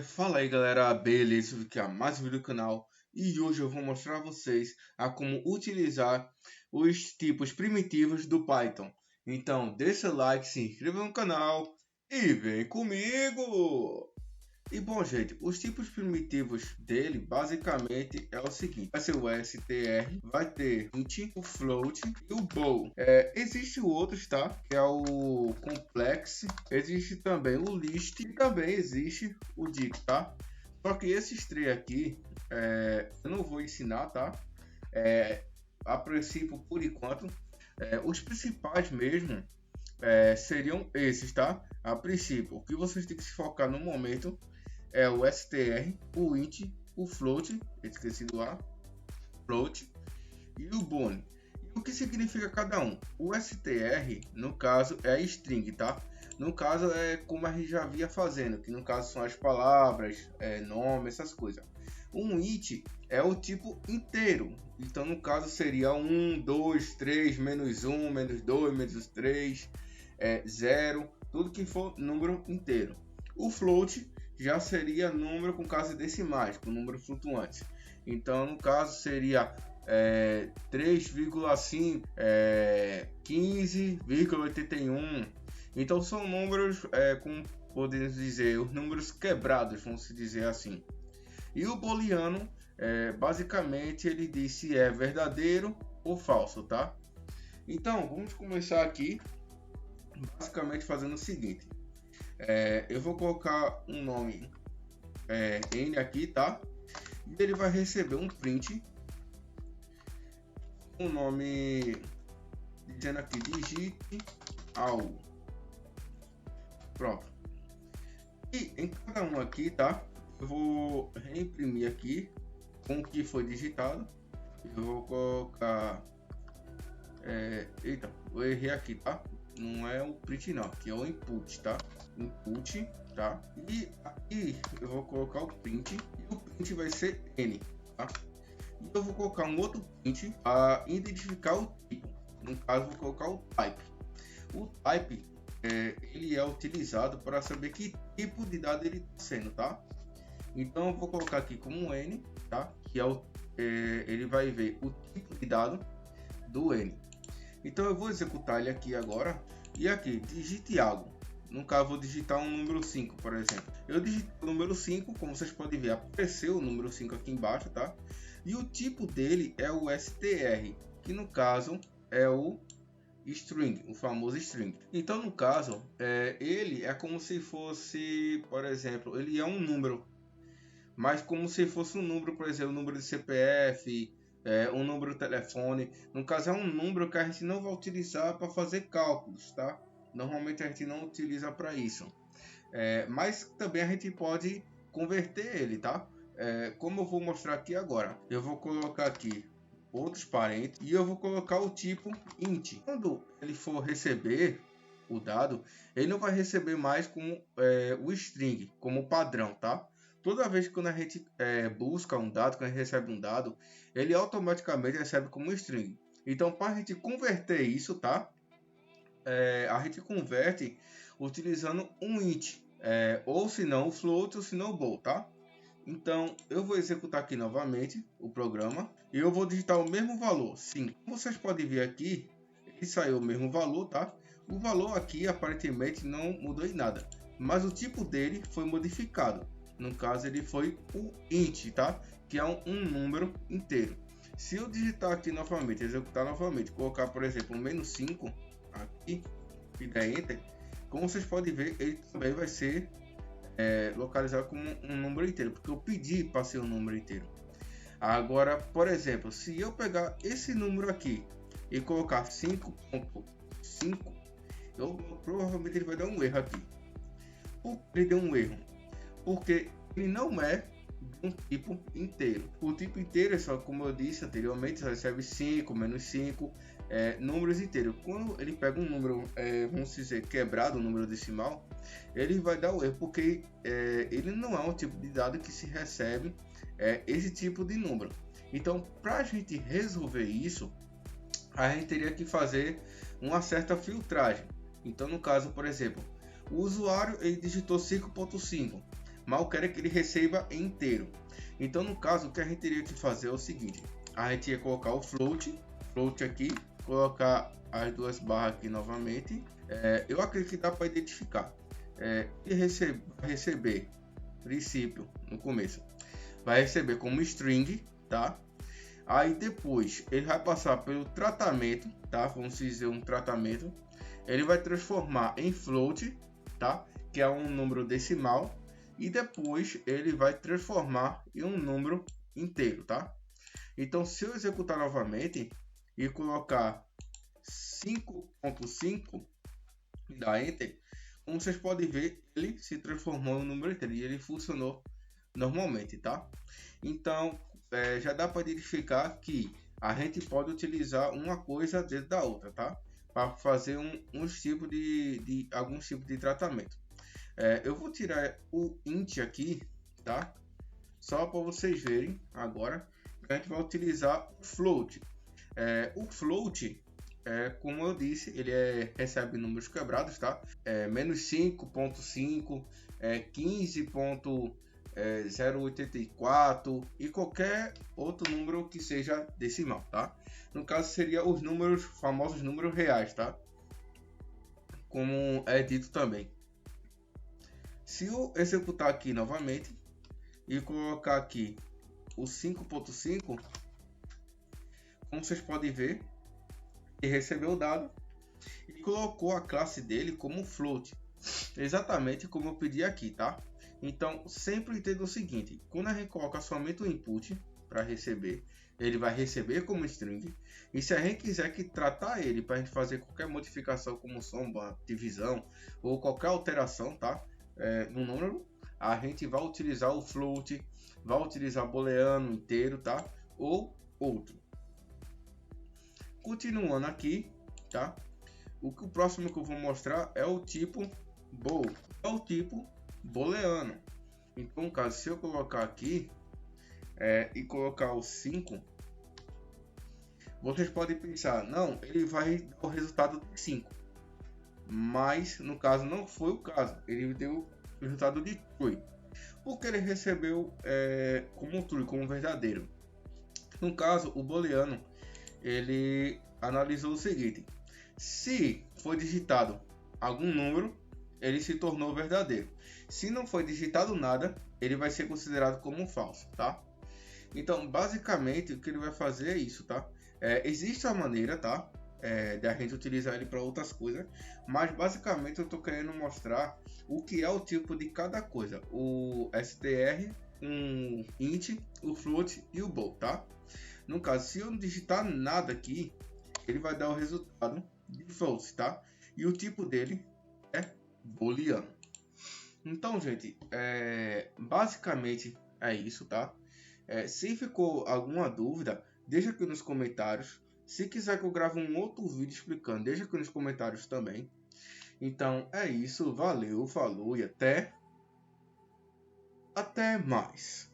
Fala aí galera, beleza? Aqui é mais um vídeo do canal e hoje eu vou mostrar a vocês a como utilizar os tipos primitivos do Python. Então deixa o like, se inscreva no canal e vem comigo! E bom gente, os tipos primitivos dele basicamente é o seguinte: vai ser o str, vai ter int, o float e o bool. Existe outros, tá? Que é o complex, existe também o list e também existe o dict, tá? Só que esses três aqui eu não vou ensinar, tá? A princípio, por enquanto, os principais mesmo seriam esses, tá? A princípio, o que vocês têm que se focar no momento é o str, o int, o float, esqueci do A, float e o bool. E o que significa cada um? O str, no caso, é a string, tá? No caso, é como a gente já via fazendo, que no caso são as palavras, nome, essas coisas. Um int é o tipo inteiro, então no caso seria 1, 2, 3, menos 1, menos 2, menos 3, 0, tudo que for número inteiro. O float já seria número com casas decimais, com número flutuante. Então, no caso, seria 3,5, 15,81. Então, são números, como podemos dizer, os números quebrados, vamos dizer assim. E o booleano, basicamente, ele diz se é verdadeiro ou falso, tá? Então, vamos começar aqui, basicamente fazendo o seguinte. Eu vou colocar um nome n aqui, tá? E ele vai receber um print, um nome dizendo aqui digite algo. Pronto. E em cada um aqui, tá? Eu vou reimprimir aqui com o que foi digitado. Eu vou colocar. Eita, eu errei aqui, tá? Não é o print não, aqui é o input, tá? Input, tá? E aqui eu vou colocar o print e o print vai ser n, tá? E eu vou colocar um outro print para identificar o tipo. No caso, vou colocar o type. O type ele é utilizado para saber que tipo de dado ele está sendo, tá? Então eu vou colocar aqui como n, tá? Que é ele vai ver o tipo de dado do n. Então eu vou executar ele aqui agora. E aqui, digite algo. No caso, eu vou digitar um número 5, por exemplo. Eu digito o número 5, como vocês podem ver, apareceu o número 5 aqui embaixo, tá? E o tipo dele é o str, que no caso é o string, o famoso string. Então, no caso, ele é como se fosse, por exemplo, ele é um número, mas como se fosse um número, por exemplo, um número de CPF, um número de telefone. No caso, é um número que a gente não vai utilizar para fazer cálculos, tá? Normalmente a gente não utiliza para isso. Mas também a gente pode converter ele, tá? Como eu vou mostrar aqui agora. Eu vou colocar aqui outros parênteses e eu vou colocar o tipo int. Quando ele for receber o dado, ele não vai receber mais como o string, como padrão, tá? Toda vez que quando a gente busca um dado, quando a gente recebe um dado, ele automaticamente recebe como string. Então, para a gente converter isso, tá? A gente converte utilizando um int, ou se não o float, ou se não o bool, tá? Então, eu vou executar aqui novamente o programa e eu vou digitar o mesmo valor. Sim, como vocês podem ver aqui, ele saiu o mesmo valor, tá? O valor aqui aparentemente não mudou em nada, mas o tipo dele foi modificado. No caso, ele foi o int, tá? Que é um número inteiro. Se eu digitar aqui novamente, executar novamente, colocar, por exemplo, um menos 5 aqui e der enter, como vocês podem ver, ele também vai ser localizado como um número inteiro, porque eu pedi para ser um número inteiro. Agora, por exemplo, se eu pegar esse número aqui e colocar 5.5, provavelmente ele vai dar um erro aqui. Por que ele deu um erro? Porque ele não é um tipo inteiro. O tipo inteiro é só, como eu disse anteriormente, só recebe 5, menos 5, números inteiros. Quando ele pega um número, vamos dizer, quebrado, um número decimal, ele vai dar o erro, porque ele não é um tipo de dado que se recebe esse tipo de número. Então, para a gente resolver isso, a gente teria que fazer uma certa filtragem. Então, no caso, por exemplo, o usuário ele digitou 5.5, mas eu quero que ele receba inteiro. Então, no caso, o que a gente teria que fazer é o seguinte: a gente ia colocar o float aqui, colocar as duas barras aqui novamente. Eu acredito que dá para identificar. E receber princípio no começo, vai receber como string, tá? Aí depois ele vai passar pelo tratamento, tá? Vamos dizer um tratamento. Ele vai transformar em float, tá? Que é um número decimal. E depois ele vai transformar em um número inteiro, tá? Então, se eu executar novamente e colocar 5.5 e dar Enter, como vocês podem ver, ele se transformou em um número inteiro e ele funcionou normalmente, tá? Então, já dá para identificar que a gente pode utilizar uma coisa dentro da outra, tá? Para fazer alguns tipos de tratamento. Eu vou tirar o int aqui, tá? Só para vocês verem agora. A gente vai utilizar o float. O float, como eu disse, ele recebe números quebrados, tá? Menos 5.5, 15.084 e qualquer outro número que seja decimal, tá? No caso seria os famosos números reais, tá? Como é dito também. Se eu executar aqui novamente e colocar aqui o 5.5, como vocês podem ver, ele recebeu o dado e colocou a classe dele como float, exatamente como eu pedi aqui, tá? Então sempre entenda o seguinte: quando a gente coloca somente o input para receber, ele vai receber como string, e se a gente quiser tratar ele para a gente fazer qualquer modificação como soma, divisão ou qualquer alteração, tá? No número, a gente vai utilizar o float, vai utilizar booleano inteiro, tá? Ou outro. Continuando aqui, tá? O próximo que eu vou mostrar é o tipo bool, é o tipo booleano. Então, no caso, se eu colocar aqui e colocar o 5, vocês podem pensar, não, ele vai dar o resultado de 5. Mas no caso não foi o caso, ele deu o resultado de true, porque ele recebeu como true, como verdadeiro. No caso, o booleano ele analisou o seguinte: se foi digitado algum número, ele se tornou verdadeiro. Se não foi digitado nada, ele vai ser considerado como falso, tá? Então, basicamente, o que ele vai fazer é isso, tá? Existe a maneira, tá? De a gente utilizar ele para outras coisas, mas basicamente eu estou querendo mostrar o que é o tipo de cada coisa: o str, um int, o float e o bool, tá? No caso, se eu não digitar nada aqui, ele vai dar o resultado de false, tá? E o tipo dele é booleano. Então, gente, basicamente é isso, tá? Se ficou alguma dúvida, deixa aqui nos comentários. Se quiser que eu grave um outro vídeo explicando, deixa aqui nos comentários também. Então é isso, valeu, falou e até mais.